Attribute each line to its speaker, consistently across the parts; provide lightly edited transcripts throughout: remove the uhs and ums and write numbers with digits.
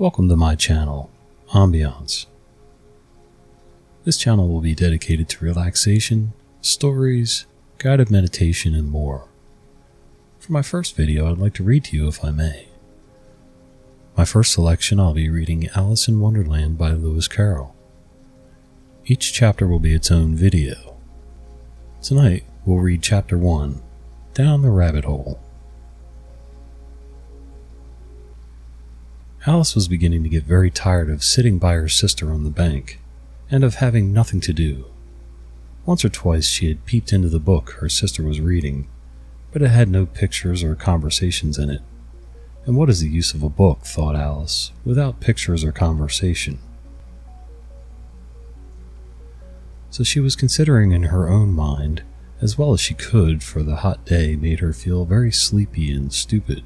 Speaker 1: Welcome to my channel, Ambiance. This channel will be dedicated to relaxation, stories, guided meditation, and more. For my first video, I'd like to read to you if I may. My first selection, I'll be reading Alice in Wonderland by Lewis Carroll. Each chapter will be its own video. Tonight, we'll read Chapter 1, Down the Rabbit Hole. Alice was beginning to get very tired of sitting by her sister on the bank, and of having nothing to do. Once or twice she had peeped into the book her sister was reading, but it had no pictures or conversations in it. And what is the use of a book, thought Alice, without pictures or conversation? So she was considering in her own mind, as well as she could, for the hot day made her feel very sleepy and stupid,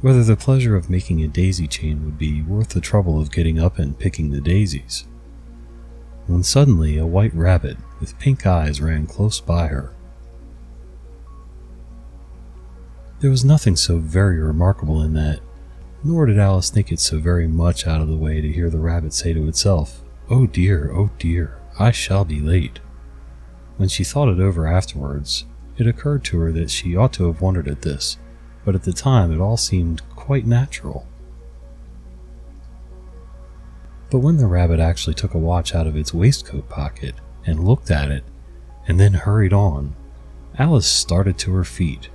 Speaker 1: whether the pleasure of making a daisy chain would be worth the trouble of getting up and picking the daisies. When suddenly a white rabbit with pink eyes ran close by her. There was nothing so very remarkable in that, nor did Alice think it so very much out of the way to hear the rabbit say to itself, oh dear, I shall be late." When she thought it over afterwards, it occurred to her that she ought to have wondered at this, but at the time it all seemed quite natural. But when the rabbit actually took a watch out of its waistcoat pocket and looked at it, and then hurried on, Alice started to her feet,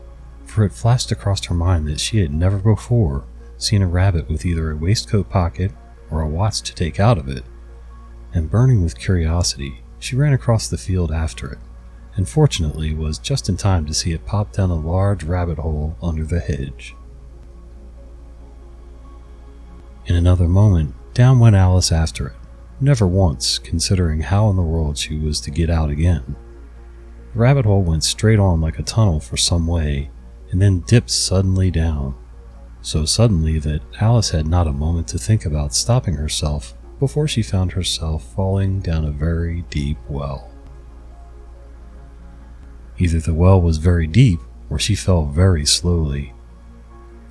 Speaker 1: for it flashed across her mind that she had never before seen a rabbit with either a waistcoat pocket or a watch to take out of it, and burning with curiosity, she ran across the field after it, and fortunately was just in time to see it pop down a large rabbit hole under the hedge. In another moment, down went Alice after it, never once considering how in the world she was to get out again. The rabbit hole went straight on like a tunnel for some way, and then dipped suddenly down, so suddenly that Alice had not a moment to think about stopping herself before she found herself falling down a very deep well. Either the well was very deep, or she fell very slowly,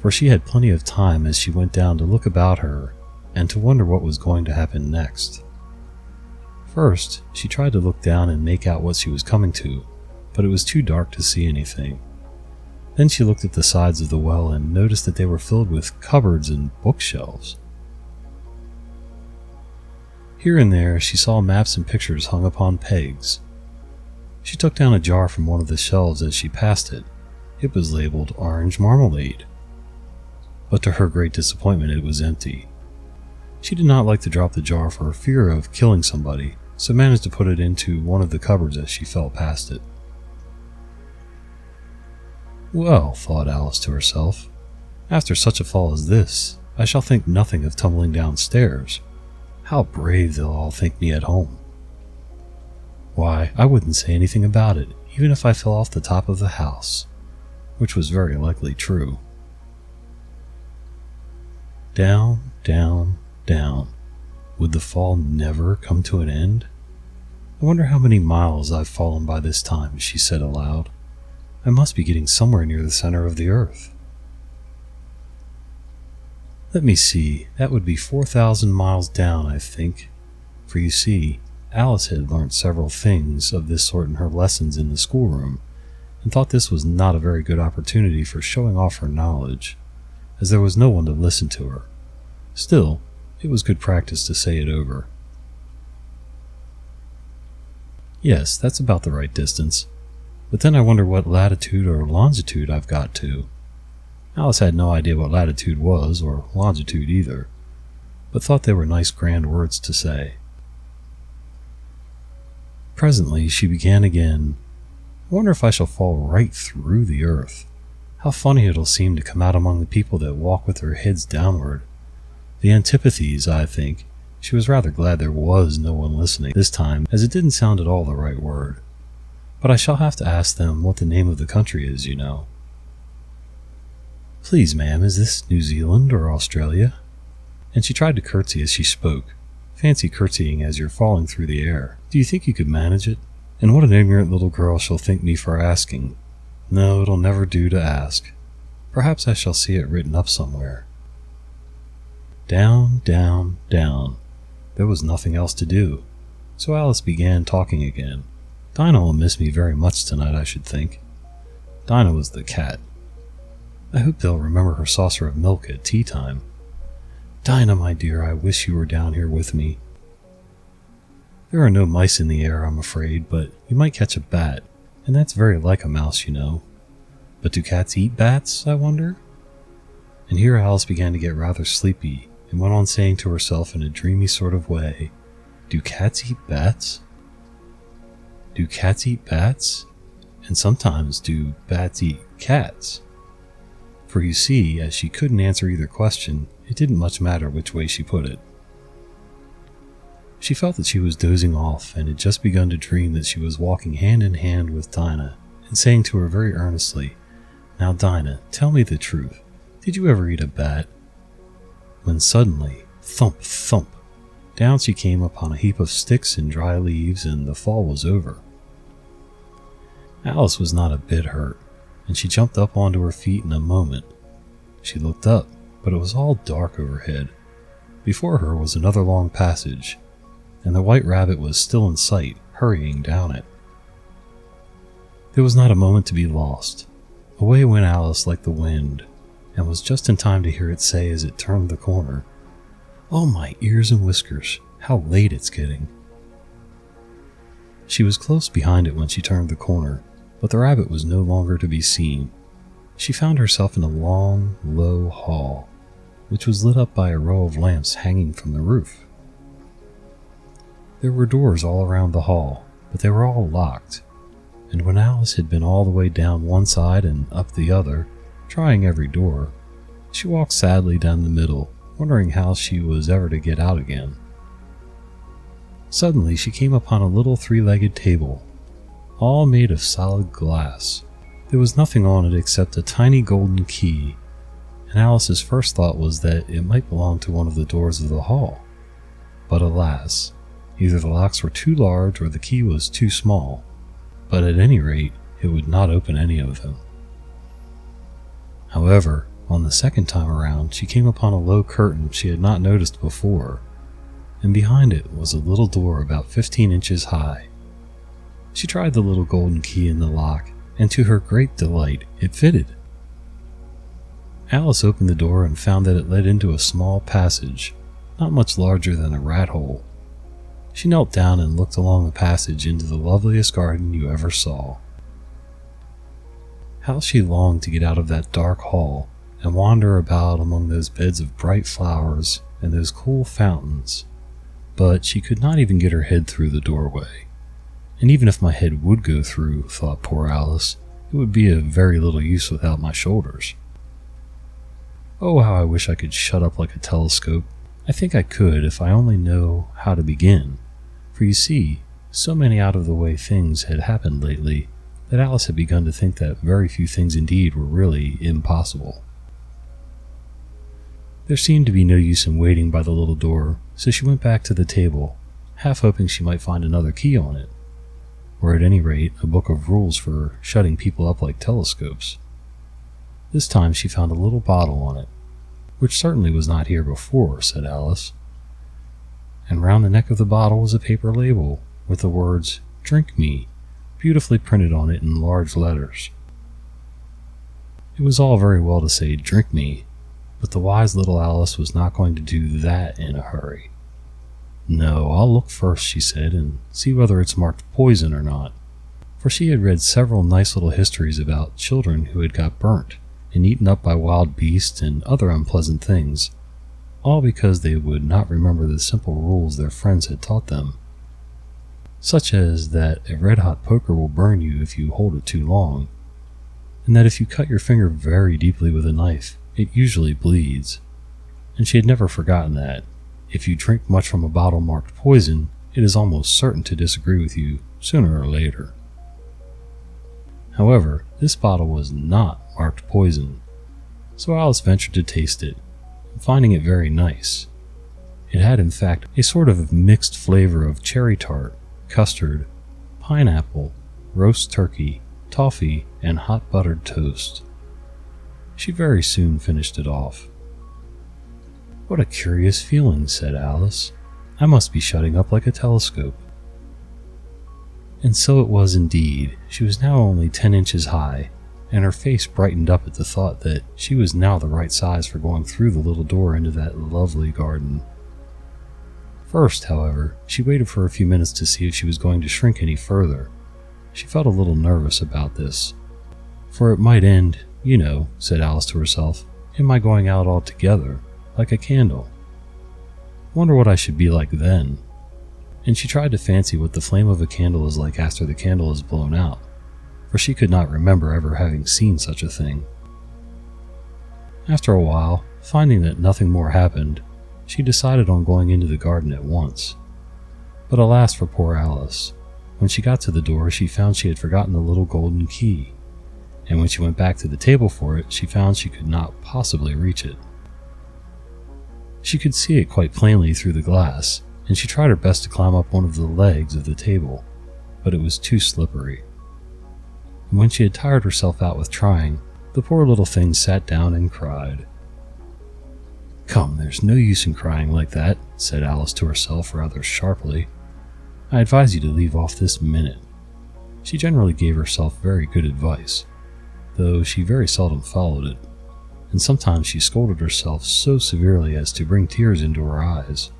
Speaker 1: for she had plenty of time as she went down to look about her and to wonder what was going to happen next. First, she tried to look down and make out what she was coming to, but it was too dark to see anything. Then she looked at the sides of the well and noticed that they were filled with cupboards and bookshelves. Here and there she saw maps and pictures hung upon pegs. She took down a jar from one of the shelves as she passed it. It was labeled orange marmalade, but to her great disappointment it was empty. She did not like to drop the jar for fear of killing somebody, so managed to put it into one of the cupboards as she fell past it. Well, thought Alice to herself, after such a fall as this, I shall think nothing of tumbling downstairs. How brave they'll all think me at home. Why, I wouldn't say anything about it, even if I fell off the top of the house, which was very likely true. Down, down, down. Would the fall never come to an end? I wonder how many miles I've fallen by this time, she said aloud. I must be getting somewhere near the center of the earth. Let me see, that would be 4,000 miles down, I think, for you see, Alice had learnt several things of this sort in her lessons in the schoolroom, and thought this was not a very good opportunity for showing off her knowledge, as there was no one to listen to her. Still, it was good practice to say it over. Yes, that's about the right distance, but then I wonder what latitude or longitude I've got to. Alice had no idea what latitude was, or longitude either, but thought they were nice grand words to say. Presently she began again. I wonder if I shall fall right through the earth. How funny it'll seem to come out among the people that walk with their heads downward. The antipathies, I think. She was rather glad there was no one listening this time, as it didn't sound at all the right word. But I shall have to ask them what the name of the country is, you know. Please, ma'am, is this New Zealand or Australia? And she tried to curtsy as she spoke. Fancy curtsying as you're falling through the air. Do you think you could manage it? And what an ignorant little girl she'll think me for asking. No, it'll never do to ask. Perhaps I shall see it written up somewhere. Down, down, down. There was nothing else to do, so Alice began talking again. Dinah will miss me very much tonight, I should think. Dinah was the cat. I hope they'll remember her saucer of milk at tea time. Dinah, my dear, I wish you were down here with me. There are no mice in the air, I'm afraid, but you might catch a bat, and that's very like a mouse, you know. But do cats eat bats, I wonder? And here Alice began to get rather sleepy, and went on saying to herself in a dreamy sort of way, Do cats eat bats? Do cats eat bats? And sometimes do bats eat cats? For you see, as she couldn't answer either question, it didn't much matter which way she put it. She felt that she was dozing off, and had just begun to dream that she was walking hand in hand with Dinah, and saying to her very earnestly, Now Dinah, tell me the truth. Did you ever eat a bat? When suddenly, thump, thump, down she came upon a heap of sticks and dry leaves, and the fall was over. Alice was not a bit hurt, and she jumped up onto her feet in a moment. She looked up, but it was all dark overhead. Before her was another long passage, and the white rabbit was still in sight, hurrying down it. There was not a moment to be lost. Away went Alice like the wind, and was just in time to hear it say as it turned the corner, Oh, my ears and whiskers, how late it's getting. She was close behind it when she turned the corner, but the rabbit was no longer to be seen. She found herself in a long, low hall, which was lit up by a row of lamps hanging from the roof. There were doors all around the hall, but they were all locked, and when Alice had been all the way down one side and up the other, trying every door, she walked sadly down the middle, wondering how she was ever to get out again. Suddenly she came upon a little three-legged table, all made of solid glass. There was nothing on it except a tiny golden key, and Alice's first thought was that it might belong to one of the doors of the hall. But alas, either the locks were too large or the key was too small, but at any rate it would not open any of them. However, on the second time around she came upon a low curtain she had not noticed before, and behind it was a little door about 15 inches high. She tried the little golden key in the lock, and to her great delight it fitted. Alice opened the door and found that it led into a small passage, not much larger than a rat hole. She knelt down and looked along the passage into the loveliest garden you ever saw. How she longed to get out of that dark hall and wander about among those beds of bright flowers and those cool fountains, but she could not even get her head through the doorway. And even if my head would go through, thought poor Alice, it would be of very little use without my shoulders. Oh, how I wish I could shut up like a telescope. I think I could if I only know how to begin, for you see, so many out-of-the-way things had happened lately that Alice had begun to think that very few things indeed were really impossible. There seemed to be no use in waiting by the little door, so she went back to the table, half hoping she might find another key on it, or at any rate a book of rules for shutting people up like telescopes. This time she found a little bottle on it, which certainly was not here before, said Alice, and round the neck of the bottle was a paper label with the words, Drink Me, beautifully printed on it in large letters. It was all very well to say, Drink me, but the wise little Alice was not going to do that in a hurry. No, I'll look first, she said, and see whether it's marked poison or not, for she had read several nice little histories about children who had got burnt and eaten up by wild beasts and other unpleasant things, all because they would not remember the simple rules their friends had taught them, such as that a red-hot poker will burn you if you hold it too long, and that if you cut your finger very deeply with a knife, it usually bleeds. And she had never forgotten that, if you drink much from a bottle marked poison, it is almost certain to disagree with you sooner or later. However, this bottle was not marked poison, so Alice ventured to taste it, finding it very nice. It had in fact a sort of mixed flavor of cherry tart, custard, pineapple, roast turkey, toffee, and hot buttered toast. She very soon finished it off. "What a curious feeling," said Alice. "I must be shutting up like a telescope." And so it was indeed. She was now only 10 inches high, and her face brightened up at the thought that she was now the right size for going through the little door into that lovely garden. First, however, she waited for a few minutes to see if she was going to shrink any further. She felt a little nervous about this, for it might end, said Alice to herself, in my going out altogether, like a candle. Wonder what I should be like then. And she tried to fancy what the flame of a candle is like after the candle is blown out, for she could not remember ever having seen such a thing. After a while, finding that nothing more happened, she decided on going into the garden at once. But alas for poor Alice. When she got to the door, she found she had forgotten the little golden key, and when she went back to the table for it, she found she could not possibly reach it. She could see it quite plainly through the glass, and she tried her best to climb up one of the legs of the table, but it was too slippery. And when she had tired herself out with trying, the poor little thing sat down and cried. "Come, there's no use in crying like that," said Alice to herself rather sharply. "I advise you to leave off this minute." She generally gave herself very good advice, though she very seldom followed it, and sometimes she scolded herself so severely as to bring tears into her eyes.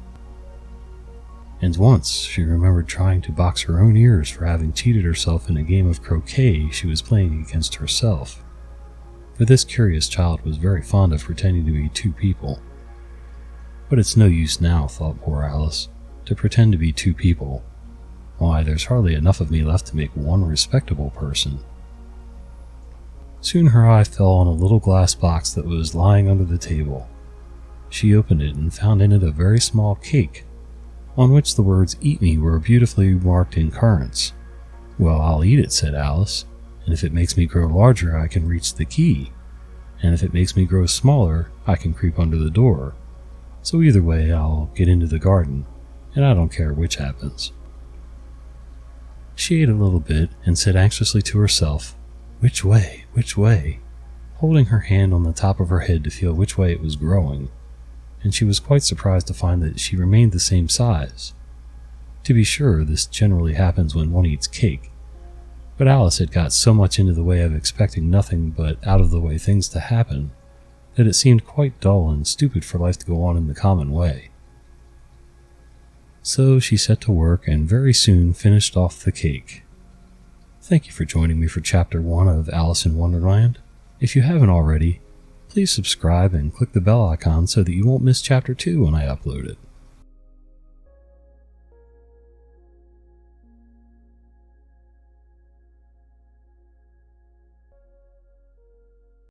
Speaker 1: And once she remembered trying to box her own ears for having cheated herself in a game of croquet she was playing against herself, for this curious child was very fond of pretending to be two people. But it's no use now, thought poor Alice, to pretend to be two people. Why, there's hardly enough of me left to make one respectable person. Soon her eye fell on a little glass box that was lying under the table. She opened it and found in it a very small cake, on which the words "Eat me" were beautifully marked in currants. "Well, I'll eat it," said Alice, "and if it makes me grow larger, I can reach the key, and if it makes me grow smaller, I can creep under the door. So either way, I'll get into the garden, and I don't care which happens." She ate a little bit and said anxiously to herself, "Which way? Which way?" holding her hand on the top of her head to feel which way it was growing, and she was quite surprised to find that she remained the same size. To be sure, this generally happens when one eats cake, but Alice had got so much into the way of expecting nothing but out-of-the-way things to happen that it seemed quite dull and stupid for life to go on in the common way. So she set to work and very soon finished off the cake. Thank you for joining me for Chapter 1 of Alice in Wonderland. If you haven't already, please subscribe and click the bell icon so that you won't miss Chapter 2 when I upload it.